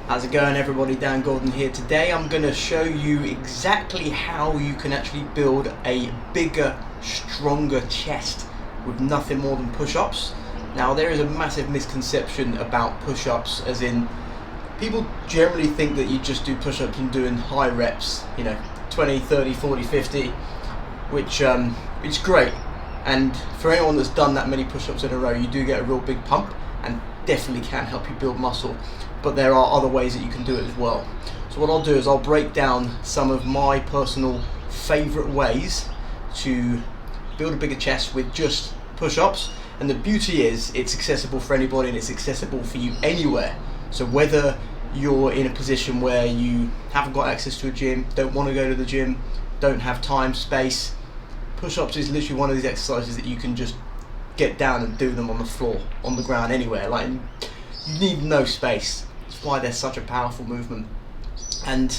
How's it going, everybody? Dan Gordon here. Today I'm going to show you exactly how you can actually build a bigger, stronger chest with nothing more than push-ups. Now, there is a massive misconception about push-ups, as in people generally think that you just do push-ups and doing high reps, 20, 30, 40, 50, which is great. And for anyone that's done that many push-ups in a row, you do get a real big pump and definitely can help you build muscle. But there are other ways that you can do it as well. So what I'll do is I'll break down some of my personal favorite ways to build a bigger chest with just push-ups. And the beauty is it's accessible for anybody and it's accessible for you anywhere. So whether you're in a position where you haven't got access to a gym, don't want to go to the gym, don't have time, space, push-ups is literally one of these exercises that you can just get down and do them on the floor, on the ground, anywhere. Like, you need no space. That's why they're such a powerful movement. And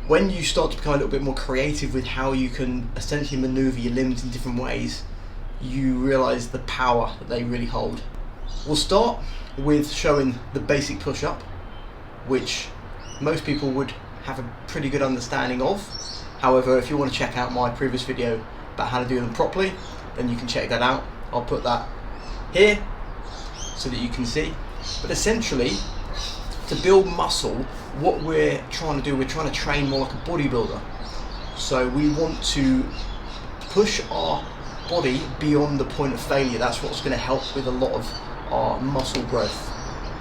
when you start to become a little bit more creative with how you can essentially maneuver your limbs in different ways, you realize the power that they really hold. We'll start with showing the basic push-up, which most people would have a pretty good understanding of. However, if you want to check out my previous video about how to do them properly, then you can check that out. I'll put that here so that you can see. But essentially, to build muscle, what we're trying to do, we're trying to train more like a bodybuilder. So we want to push our body beyond the point of failure. That's what's going to help with a lot of our muscle growth.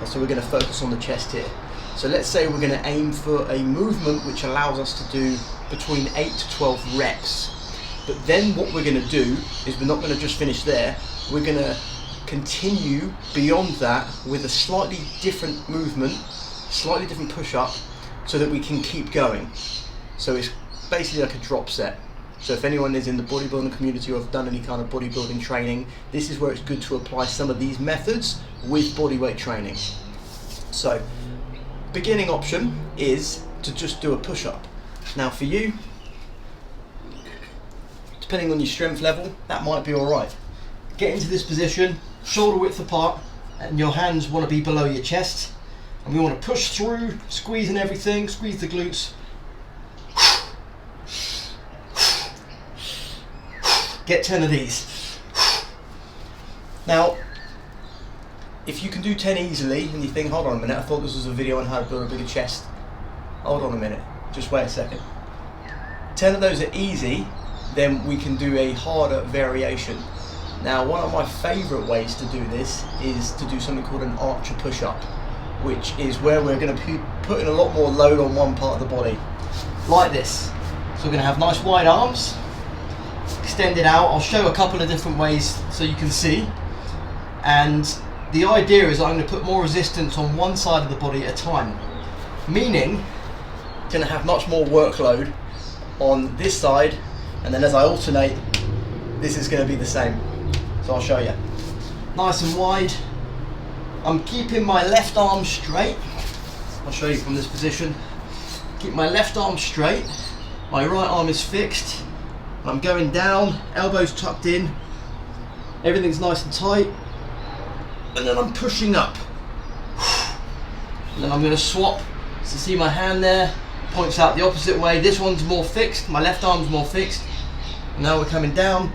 And so we're going to focus on the chest here. So let's say we're going to aim for a movement which allows us to do between 8 to 12 reps. But then what we're going to do is we're not going to just finish there. We're going to continue beyond that with a slightly different movement, slightly different push-up, so that we can keep going. So it's basically like a drop set. So if anyone is in the bodybuilding community or have done any kind of bodybuilding training, this is where it's good to apply some of these methods with bodyweight training. So beginning option is to just do a push-up. Now for you, depending on your strength level, that might be alright. Get into this position, shoulder width apart, and your hands want to be below your chest. And we want to push through, squeezing everything, squeeze the glutes. Get 10 of these. Now, if you can do 10 easily and you think, hold on a minute, I thought this was a video on how to build a bigger chest. Hold on a minute, just wait a second. 10 of those are easy, then we can do a harder variation. Now, one of my favorite ways to do this is to do something called an archer push-up, which is where we're going to be putting a lot more load on one part of the body, like this. So we're going to have nice wide arms, extended out. I'll show a couple of different ways so you can see. And the idea is I'm going to put more resistance on one side of the body at a time, meaning I'm going to have much more workload on this side, and then as I alternate, this is going to be the same. So I'll show you. Nice and wide. I'm keeping my left arm straight. I'll show you from this position. Keep my left arm straight. My right arm is fixed. I'm going down, elbows tucked in. Everything's nice and tight. And then I'm pushing up. And then I'm going to swap. So see my hand there, points out the opposite way. This one's more fixed, my left arm's more fixed. Now we're coming down.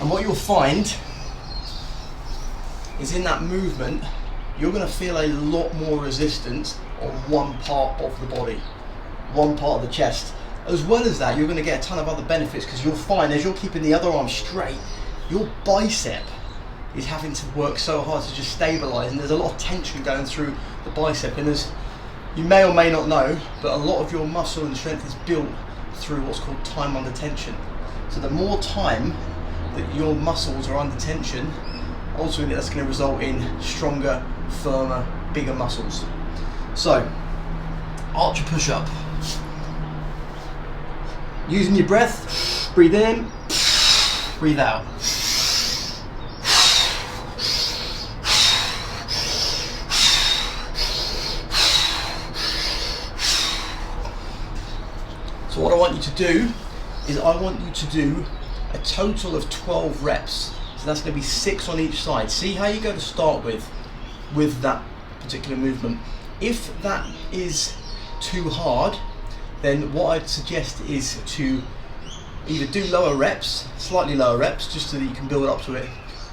And what you'll find is in that movement, you're going to feel a lot more resistance on one part of the body, one part of the chest. As well as that, you're going to get a ton of other benefits, because you'll find as you're keeping the other arm straight, your bicep is having to work so hard to just stabilize, and there's a lot of tension going through the bicep. And as you may or may not know, but a lot of your muscle and strength is built through what's called time under tension. So the more time that your muscles are under tension, ultimately that's going to result in stronger, firmer, bigger muscles. So, archer push-up. Using your breath, breathe in, breathe out. So what I want you to do is I want you to do a total of 12 reps. So that's going to be 6 on each side. See how you go to start with that particular movement. If that is too hard, then what I'd suggest is to either do lower reps, slightly lower reps, just so that you can build up to it,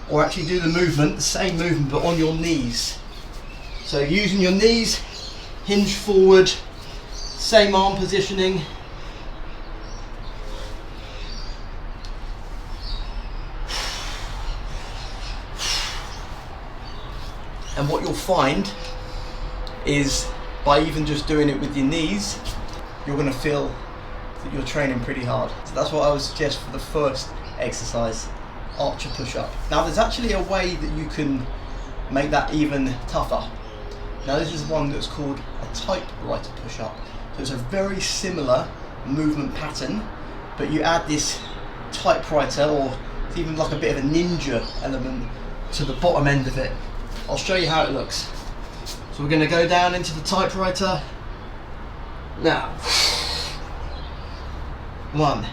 or actually do the movement, the same movement, but on your knees. So using your knees, hinge forward, same arm positioning. And what you'll find is, by even just doing it with your knees, you're going to feel that you're training pretty hard. So that's what I would suggest for the first exercise, archer push-up. Now there's actually a way that you can make that even tougher. Now this is one that's called a typewriter push-up. So it's a very similar movement pattern, but you add this typewriter, or it's even like a bit of a ninja element to the bottom end of it. I'll show you how it looks. So we're going to go down into the typewriter. Now, 1.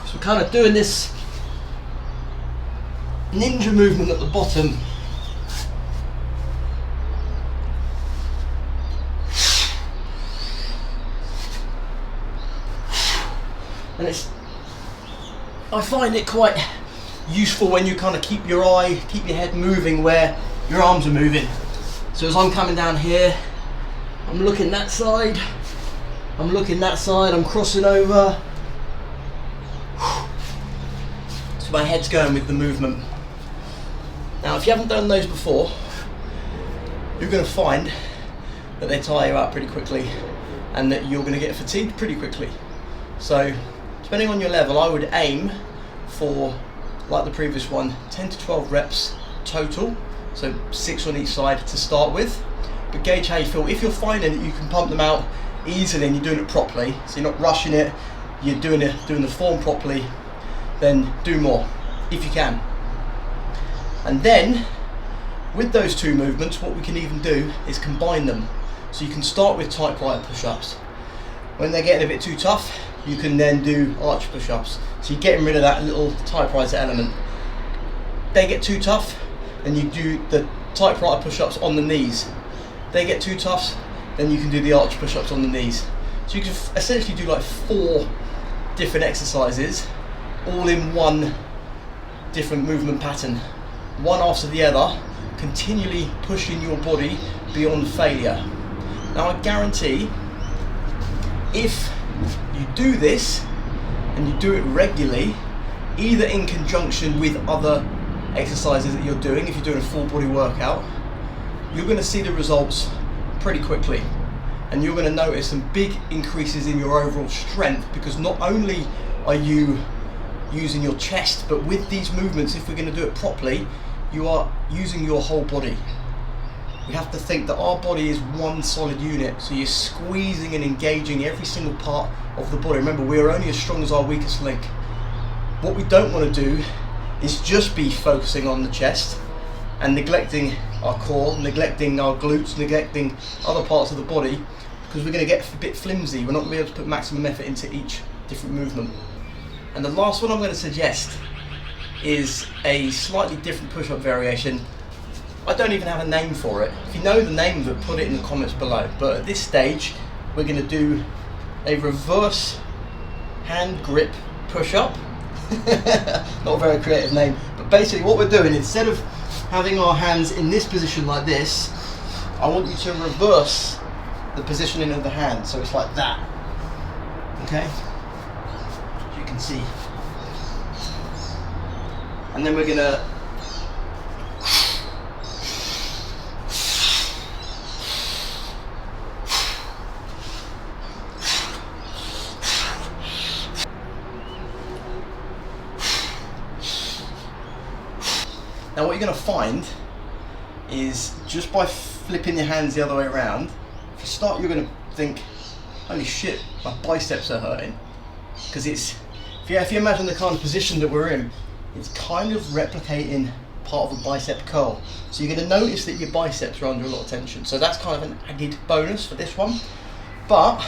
So we're kind of doing this ninja movement at the bottom. And I find it quite useful when you kind of keep your head moving where your arms are moving. So as I'm coming down here, I'm looking that side, I'm looking that side, I'm crossing over. So my head's going with the movement. Now if you haven't done those before, you're going to find that they tire you out pretty quickly and that you're going to get fatigued pretty quickly. So depending on your level, I would aim for, like the previous one, 10 to 12 reps total, so 6 on each side to start with, but gauge how you feel. If you're finding that you can pump them out easily and you're doing it properly, so you're not rushing it, you're doing the form properly, then do more if you can. And then with those two movements, what we can even do is combine them. So you can start with typewriter push-ups. When they're getting a bit too tough, you can then do arch push-ups. So you're getting rid of that little typewriter element. They get too tough, then you do the typewriter push-ups on the knees. They get too tough, then you can do the arch push-ups on the knees. So you can essentially do like 4 different exercises, all in one different movement pattern, one after the other, continually pushing your body beyond failure. Now I guarantee, if you do this and you do it regularly, either in conjunction with other exercises that you're doing, if you're doing a full body workout, you're going to see the results pretty quickly, and you're going to notice some big increases in your overall strength, because not only are you using your chest, but with these movements, if we're going to do it properly, you are using your whole body. We have to think that our body is one solid unit, so you're squeezing and engaging every single part of the body. Remember, we are only as strong as our weakest link. What we don't want to do is just be focusing on the chest and neglecting our core, neglecting our glutes, neglecting other parts of the body, because we're going to get a bit flimsy. We're not going to be able to put maximum effort into each different movement. And the last one I'm going to suggest is a slightly different push-up variation. I don't even have a name for it. If you know the name of it, put it in the comments below. But at this stage, we're going to do a reverse hand grip push-up. Not a very creative name, but basically what we're doing, instead of having our hands in this position like this, I want you to reverse the positioning of the hand, so it's like that. Okay? As you can see. And then we're going to Now what you're going to find is, just by flipping your hands the other way around, if you start, you're going to think, holy shit, my biceps are hurting. Because it's, if you imagine the kind of position that we're in, it's kind of replicating part of a bicep curl. So you're going to notice that your biceps are under a lot of tension. So that's kind of an added bonus for this one. But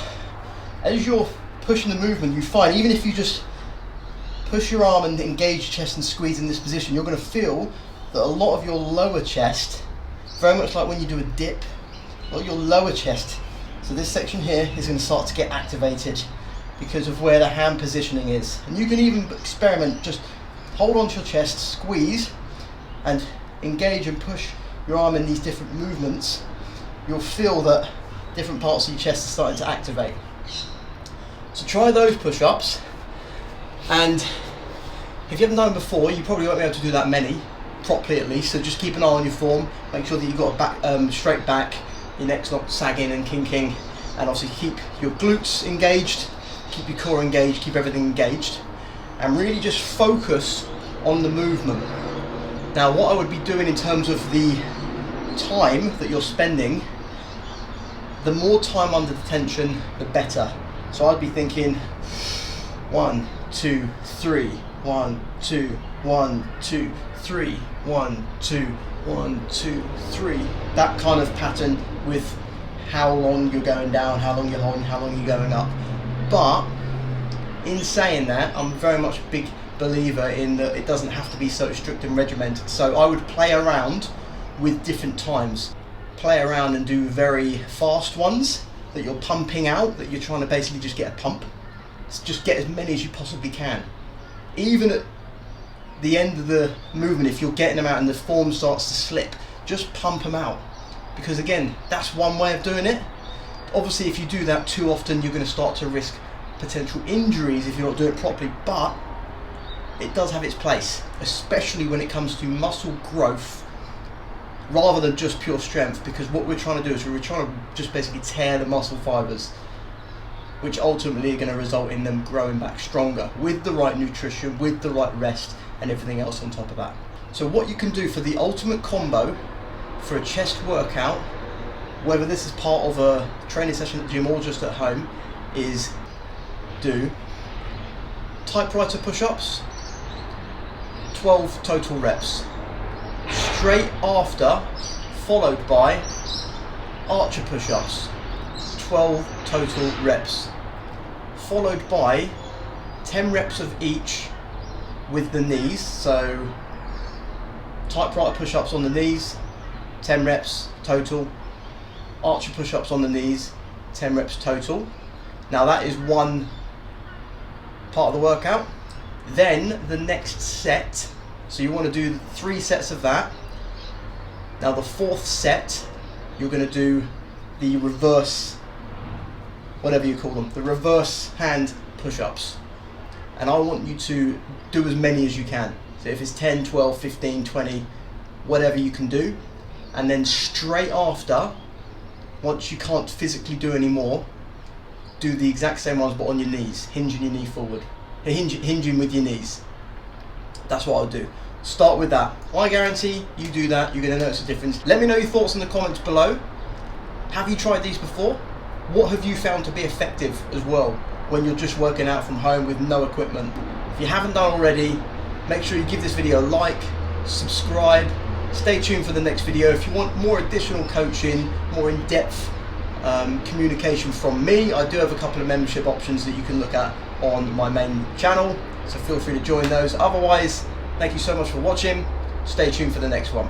as you're pushing the movement, you find, even if you just push your arm and engage your chest and squeeze in this position, you're going to feel that a lot of your lower chest, very much like when you do a dip, a lot of your lower chest, so this section here is going to start to get activated because of where the hand positioning is. And you can even experiment, just hold onto your chest, squeeze, and engage and push your arm in these different movements. You'll feel that different parts of your chest are starting to activate. So try those push-ups, and if you haven't done them before, you probably won't be able to do that many, properly at least, so just keep an eye on your form, make sure that you've got a back, straight back, your neck's not sagging and kinking, and obviously keep your glutes engaged, keep your core engaged, keep everything engaged, and really just focus on the movement. Now what I would be doing in terms of the time that you're spending, the more time under the tension, the better. So I'd be thinking 1, 2, 3, 1, 2, 1, 2, 3, 1, 2, 1, 2, 3. That kind of pattern with how long you're going down, how long you're holding, how long you're going up. But in saying that, I'm very much a big believer in that it doesn't have to be so strict and regimented. So I would play around with different times. Play around and do very fast ones that you're pumping out, that you're trying to basically just get a pump. Just get as many as you possibly can. Even at the end of the movement, if you're getting them out and the form starts to slip, just pump them out. Because again, that's one way of doing it. Obviously, if you do that too often, you're going to start to risk potential injuries if you're not doing it properly, but it does have its place, especially when it comes to muscle growth rather than just pure strength, because what we're trying to do is we're trying to just basically tear the muscle fibers, which ultimately are going to result in them growing back stronger with the right nutrition, with the right rest, and everything else on top of that. So what you can do for the ultimate combo for a chest workout, whether this is part of a training session at the gym or just at home, is do typewriter push-ups, 12 total reps. Straight after, followed by archer push-ups, 12 total reps. Followed by 10 reps of each with the knees. So typewriter push-ups on the knees, 10 reps total. Archer push-ups on the knees, 10 reps total. Now that is one part of the workout. Then the next set, so you want to do 3 sets of that. Now the 4th set, you're going to do the reverse, whatever you call them, the reverse hand push-ups. And I want you to do as many as you can. So if it's 10, 12, 15, 20, whatever you can do. And then straight after, once you can't physically do any more, do the exact same ones but on your knees, hinging your knee forward, hinging with your knees. That's what I'll do. Start with that. I guarantee you do that, you're going to notice a difference. Let me know your thoughts in the comments below. Have you tried these before? What have you found to be effective as well when you're just working out from home with no equipment? If you haven't done already, make sure you give this video a like, subscribe, stay tuned for the next video. If you want more additional coaching, more in-depth communication from me, I do have a couple of membership options that you can look at on my main channel, so feel free to join those. Otherwise, thank you so much for watching. Stay tuned for the next one.